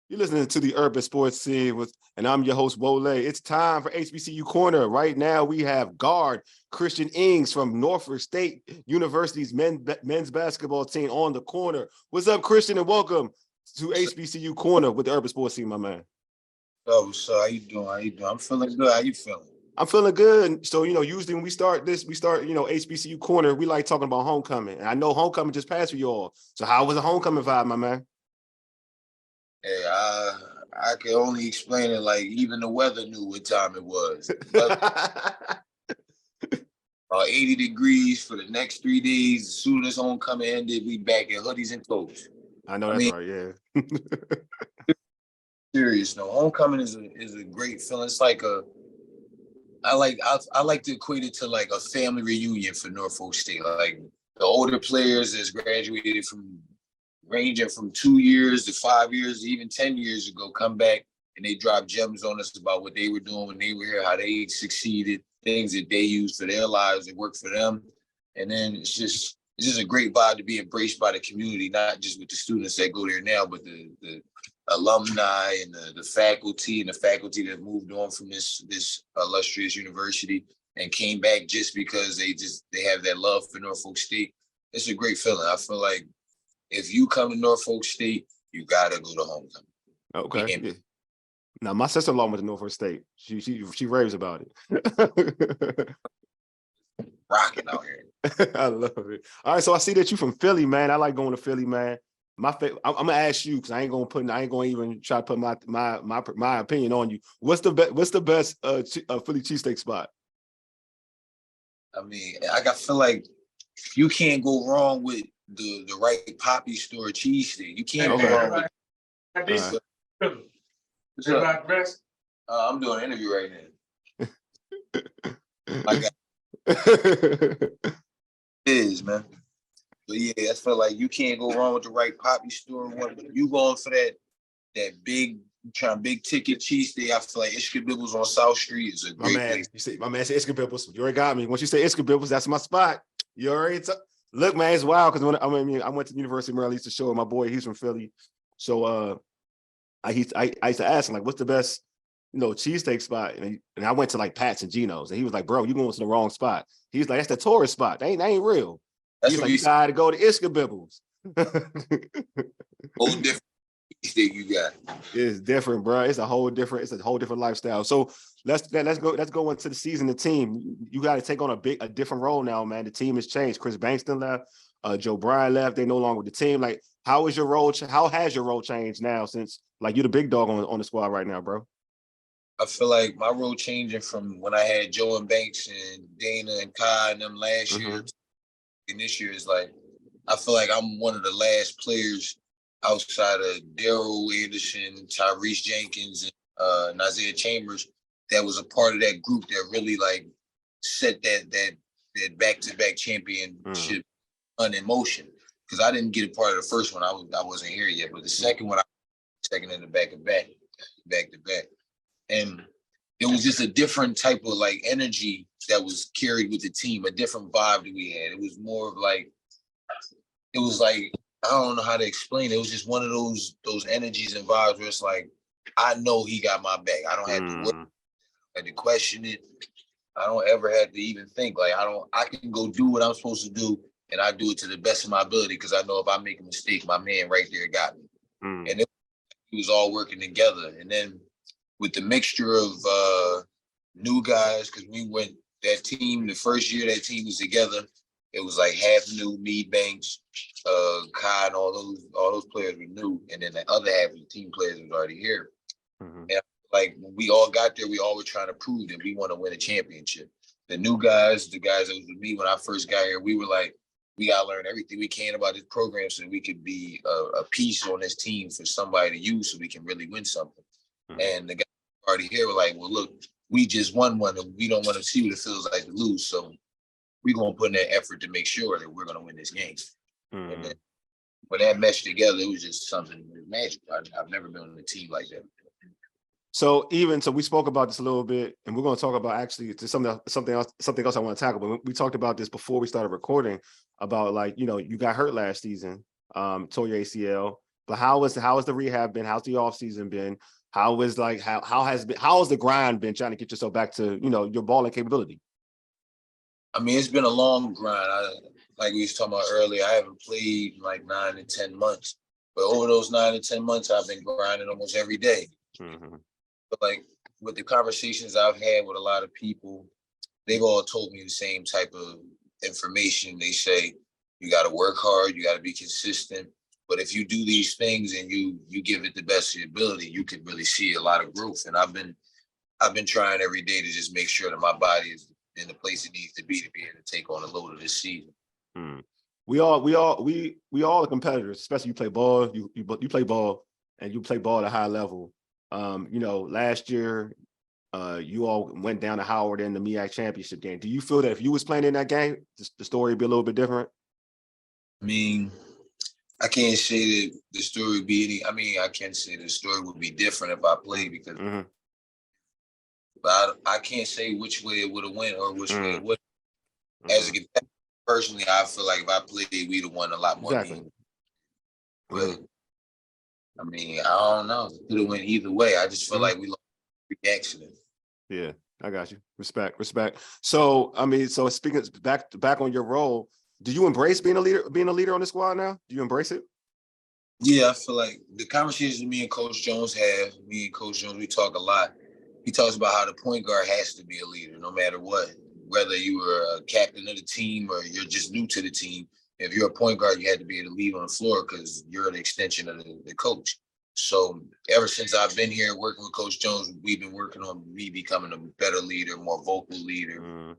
You're listening to the Urban Sports Scene and I'm your host, Wole. It's time for HBCU Corner. Right now, we have guard Christian Ings from Norfolk State University's men's basketball team on the corner. What's up, Christian, and welcome to HBCU Corner with the Urban Sports Scene, my man. Oh, so how you doing? I'm feeling good. How you feeling? I'm feeling good. So, usually when we start, HBCU Corner, we like talking about homecoming. And I know homecoming just passed for you all. So how was the homecoming vibe, my man? Hey, I can only explain it like even the weather knew what time it was. 80 degrees for the next 3 days. As soon as homecoming ended, we back in hoodies and coats. I know that's right, yeah. Serious, no. Homecoming is a great feeling. It's like I like to equate it to like a family reunion for Norfolk State. Like the older players that's graduated from ranging from 2 years to 5 years, even 10 years ago, come back and they drop gems on us about what they were doing when they were here, how they succeeded, things that they used for their lives that worked for them. And then it's just a great vibe to be embraced by the community, not just with the students that go there now, but the alumni and the faculty that moved on from this illustrious university and came back just because they have that love for Norfolk State. It's a great feeling. I feel like if you come to Norfolk State, you gotta go to homecoming. Okay. Yeah. Now my sister-in-law went to Norfolk State. She raves about it. Rocking out here. I love it. All right, so I see that you from Philly, man. I like going to Philly, man. I'm gonna ask you because I ain't gonna even try to put my opinion on you. What's the best Philly cheesesteak spot? I mean, I feel like you can't go wrong with the right Poppy store cheesesteak. You can't go wrong with. I'm doing an interview right now. I got it is, man. But yeah, I feel like you can't go wrong with the right Poppy store. You going for that big ticket cheesesteak? I feel like Ishkabibbles on South Street is a great place. You say, my man said Ishkabibbles. You already got me. Once you say Ishkabibbles, that's my spot. You already look, man, it's wild because I went to the University of Maryland. I used to show my boy. He's from Philly, so I used to ask him like, "What's the best, cheesesteak spot?" And I went to like Pat's and Geno's, and he was like, "Bro, you going to the wrong spot." He's like, "That's the tourist spot. That ain't real." He's like, "You gotta go to Ishkabibbles." Whole different cheesesteak you got. It's different, bro. It's a whole different lifestyle. So let's go into the season. The team, you got to take on a different role now, man. The team has changed. Chris Bankston left. Joe Bryan left. They're no longer with the team. Like, how has your role changed now since like you're the big dog on the squad right now, bro? I feel like my role changing from when I had Joe and Banks and Dana and Kai and them last year and this year is like I feel like I'm one of the last players outside of Daryl Anderson, Tyrese Jenkins, and Isaiah Chambers that was a part of that group that really like set that back-to-back championship in motion. Because I didn't get a part of the first one. I wasn't here yet, but the second one, I was second in the back to back. And it was just a different type of like energy that was carried with the team, a different vibe that we had. It was more of like, it was like, I don't know how to explain it. It was just one of those energies and vibes where it's like, I know he got my back. I don't have to work, I had to question it. I don't ever have to even think like I can go do what I'm supposed to do and I do it to the best of my ability because I know if I make a mistake, my man right there got me. And it was all working together. And then with the mixture of new guys, because we went that team, the first year that team was together, it was like half new, me, Banks, Kai, and all those players were new. And then the other half of the team players was already here. And like when we all got there, we all were trying to prove that we want to win a championship. The new guys, the guys that was with me when I first got here, we were like, we got to learn everything we can about this program so that we could be a piece on this team for somebody to use so we can really win something. And the guys already here were like, well, look, we just won one and we don't want to see what it feels like to lose. So we're going to put in that effort to make sure that we're going to win this game. And then when that meshed together, it was just something magical. I've never been on a team like that. So we spoke about this a little bit, and we're going to talk about actually something else I want to tackle. But we talked about this before we started recording about like, you got hurt last season, tore your ACL. But how is the rehab been? How's the off season been? How has the grind been trying to get yourself back to, your balling capability? I mean, it's been a long grind. Like we was talking about earlier, I haven't played in like 9 to 10 months. But over those 9 to 10 months, I've been grinding almost every day. Mm-hmm. But like with the conversations I've had with a lot of people, they've all told me the same type of information. They say you got to work hard, you got to be consistent. But if you do these things and you give it the best of your ability, you can really see a lot of growth. And I've been trying every day to just make sure that my body is in the place it needs to be able to take on the load of this season. We all are competitors, especially you play ball, you play ball and you play ball at a high level. Last year, you all went down to Howard in the MEAC championship game. Do you feel that if you was playing in that game, the story would be a little bit different? I mean, I can't say that the story would be I can say the story would be different if I played because but I can't say which way it would have went or which way it would. As a competitor, personally, I feel like if I played, we'd have won a lot more games. But I mean, I don't know. It could have went either way. I just feel like we lost every accident. Yeah, I got you. Respect. So, so speaking back on your role, do you embrace being a leader on the squad now? Do you embrace it? Yeah, I feel like the conversations me and Coach Jones have, we talk a lot. He talks about how the point guard has to be a leader no matter what, whether you were a captain of the team or you're just new to the team. If you're a point guard, you had to be able to lead on the floor because you're an extension of the coach. So ever since I've been here working with Coach Jones, we've been working on me becoming a better leader, more vocal leader,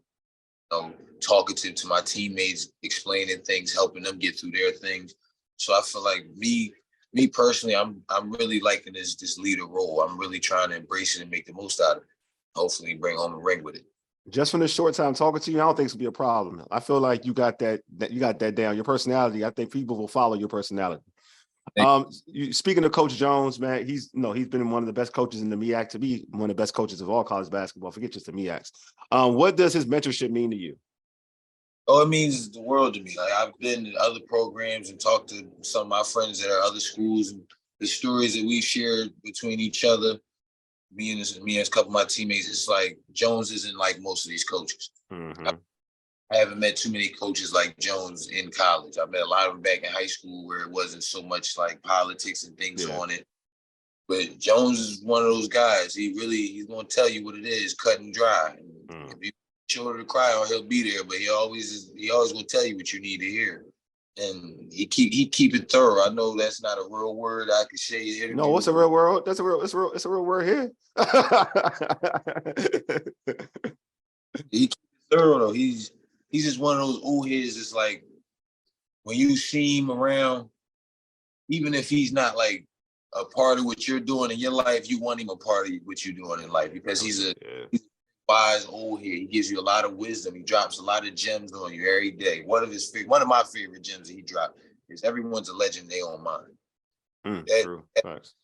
talkative to my teammates, explaining things, helping them get through their things. So I feel like me personally, I'm really liking this leader role. I'm really trying to embrace it and make the most out of it. Hopefully bring home a ring with it. Just from this short time talking to you, I don't think it's gonna be a problem. I feel like you got that down. Your personality, I think people will follow your personality. Speaking of Coach Jones, man, he's been one of the best coaches in the MEAC, to be one of the best coaches of all college basketball. Forget just the MEACs. What does his mentorship mean to you? Oh, it means the world to me. Like I've been in other programs and talked to some of my friends that are other schools, and the stories that we've shared between each other, me and a couple of my teammates. It's like Jones isn't like most of these coaches. I haven't met too many coaches like Jones in college. I met a lot of them back in high school where it wasn't so much like politics and things on it. But Jones is one of those guys. He's going to tell you what it is, cut and dry. If you shoulder to cry on, he'll be there. But he always going to tell you what you need to hear. And he keep it thorough. I know that's not a real word I can say here. No, what's a real word? It's a real word here. He keeps it thorough though. He's just one of those old heads. It's like when you see him around, even if he's not like a part of what you're doing in your life, you want him a part of what you're doing in life because he's a wise old head. He gives you a lot of wisdom. He drops a lot of gems on you every day. One of my favorite gems that he dropped is everyone's a legend, they own mine. True. Thanks.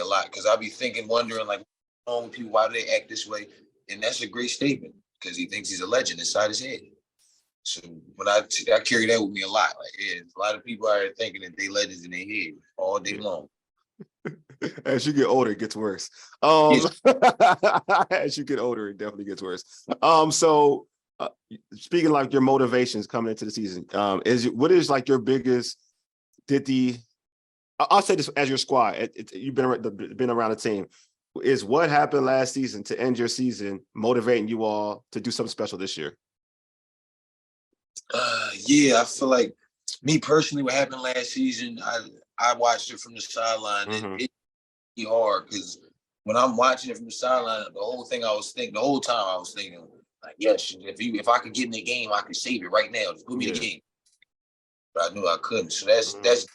A lot because I be wondering like, wrong with people, why do they act this way? And that's a great statement because he thinks he's a legend inside his head. So when I carry that with me a lot, like a lot of people are thinking that they legends in their head all day long. As you get older, it gets worse. As you get older, it definitely gets worse. So speaking like your motivations coming into the season, what is like your biggest? I'll say this as your squad. You've been around the team. Is what happened last season to end your season motivating you all to do something special this year? Yeah, I feel like me personally, what happened last season, I watched it from the sideline. And it hit hard because when I'm watching it from the sideline, the whole time I was thinking, like, yes, if I could get in the game, I could save it right now. Just give me the game. But I knew I couldn't. So that's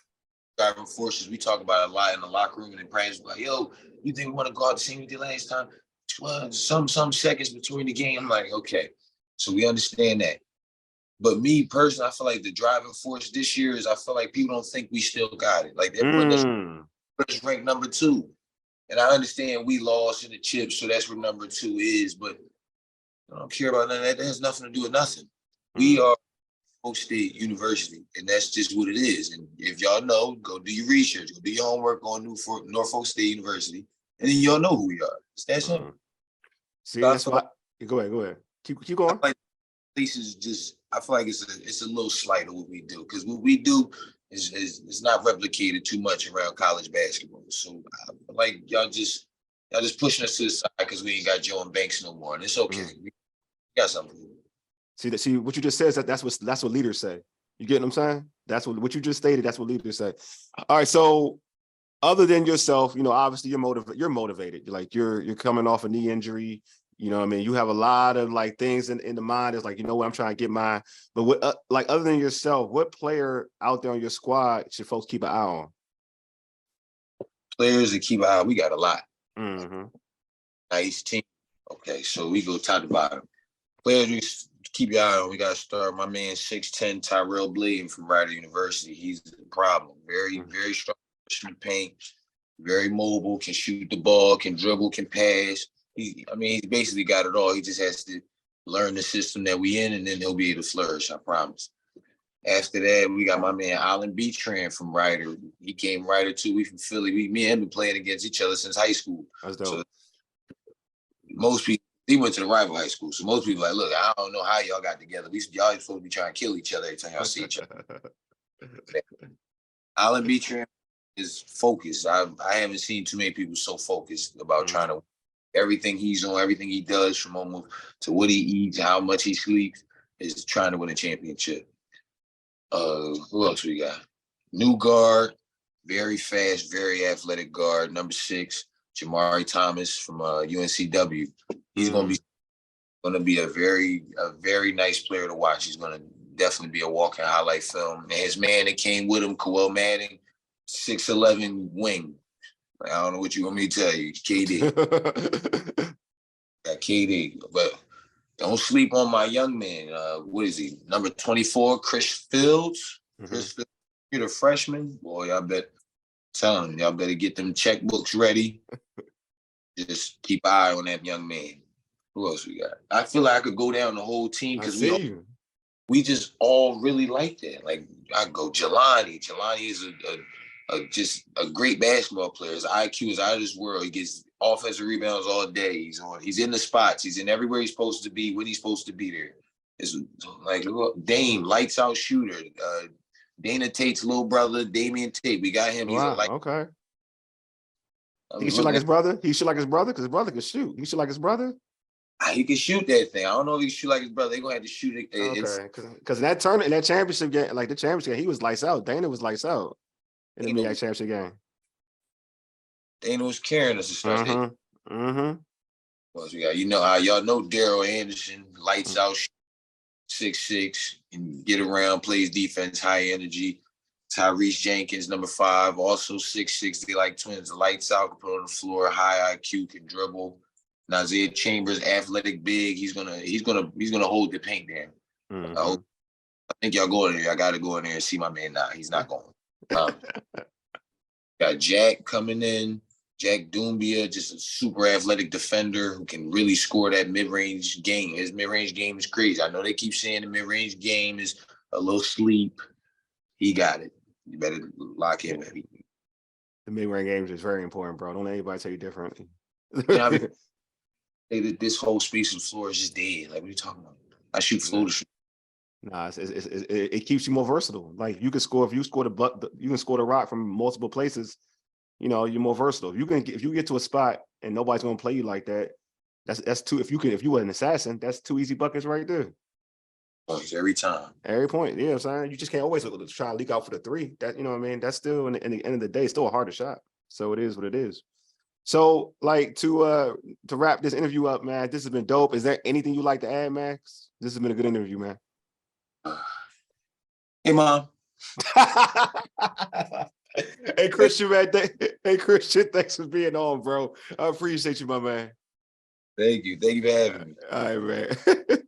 driving forces. We talk about it a lot in the locker room and in practice. Like, yo, you think we want to go out the same we did last time? Some seconds between the game. I'm like, okay. So we understand that. But me personally, I feel like the driving force this year is I feel like people don't think we still got it. Like they're putting us ranked number 2. And I understand we lost in the chips, so that's where number 2 is. But I don't care about none of that. That has nothing to do with nothing. We are Norfolk State University, and that's just what it is. And if y'all know, go do your research, go do your homework on Norfolk State University, and then y'all know who we are. It's that simple. See, that's why. Go ahead. Keep going. Like places just, I feel like it's a little slight of what we do, because what we do is not replicated too much around college basketball. So like y'all just pushing us to the side because we ain't got Joe and Banks no more, and it's okay. We got something. See what you just said is that's what leaders say. You get what I'm saying? That's what you just stated. That's what leaders say. All right. So other than yourself, obviously you're motivated. You're coming off a knee injury. You know what I mean? You have a lot of like things in the mind. It's like, you know what, I'm trying to get mine. But what other than yourself, what player out there on your squad should folks keep an eye on? Players to keep an eye on, we got a lot. Mm-hmm. Nice team. Okay, so we go top to bottom. Players we keep your eye on. We got to start my man 6'10" Tyrell Bladen from Rider University. He's a problem. Very, very strong in the paint. Very mobile. Can shoot the ball. Can dribble. Can pass. He's basically got it all. He just has to learn the system that we in, and then he'll be able to flourish. I promise. After that, we got my man Alan Beatran from Rider. He came Rider too. We from Philly. Me and him been playing against each other since high school. That's dope. So most people, he went to the rival high school. So most people like, look, I don't know how y'all got together. Y'all supposed to be trying to kill each other every time y'all see each other. Alan Beatran is focused. I haven't seen too many people so focused about trying to everything he's on, everything he does, from almost to what he eats, how much he sleeps, is trying to win a championship. Who else we got? New guard, very fast, very athletic guard, number 6, Jamari Thomas from UNCW. He's going to be a very nice player to watch. He's going to definitely be a walking highlight film. And his man that came with him, Kawhi Madden, 6'11" wing. I don't know what you want me to tell you. KD. Got KD. But don't sleep on my young man. What is he? Number 24, Chris Fields. Chris Fields, you're the freshman. Boy, y'all better get them checkbooks ready. Just keep an eye on that young man. Who else we got? I feel like I could go down the whole team because we just all really like that. Like I go Jelani. Jelani is just a great basketball player. His IQ is out of this world. He gets offensive rebounds all day. He's in the spots. He's in everywhere he's supposed to be when he's supposed to be there. It's like Dame, lights out shooter. Dana Tate's little brother, Damian Tate. We got him. He's okay. He shoot like his brother. He shoot like his brother because his brother can shoot. He shoot like his brother. He can shoot that thing. I don't know if he can shoot like his brother. They're gonna have to shoot it. Okay, because in that tournament, in that championship game, like the championship game, he was lights out. Dana was lights out in the MEAC championship game. Dana was carrying us to start that. Well, we got, how y'all know Daryl Anderson, lights out, 6'6", and get around, plays defense, high energy. Tyrese Jenkins, number 5, also 6'6". They like twins, lights out, can put on the floor, high IQ, can dribble. Isaiah Chambers, athletic big. He's gonna hold the paint down. I think y'all go in there. I gotta go in there and see my man. Nah, he's not going. Got Jack coming in. Jack Doumbia, just a super athletic defender who can really score that mid-range game. His mid-range game is crazy. I know they keep saying the mid-range game is a little sleep. He got it. You better lock him in. The mid-range game is very important, bro. Don't let anybody tell you different. This whole space of the floor is just dead. Like, what are you talking about? I shoot floaters. Nah, it keeps you more versatile. Like you can score if you score you can score the rock from multiple places. You're more versatile. If you get to a spot and nobody's gonna play you like that, that's two. If you were an assassin, that's 2 easy buckets right there. Every time. Every point. Yeah, I'm saying you just can't always try to leak out for the 3. That what I mean. That's still in the end of the day, still a harder shot. So it is what it is. So, like, to wrap this interview up, man, this has been dope. Is there anything you'd like to add, Max? This has been a good interview, man. Hey, Mom. Hey, Christian, man. Thanks for being on, bro. I appreciate you, my man. Thank you. Thank you for having me. All right, man.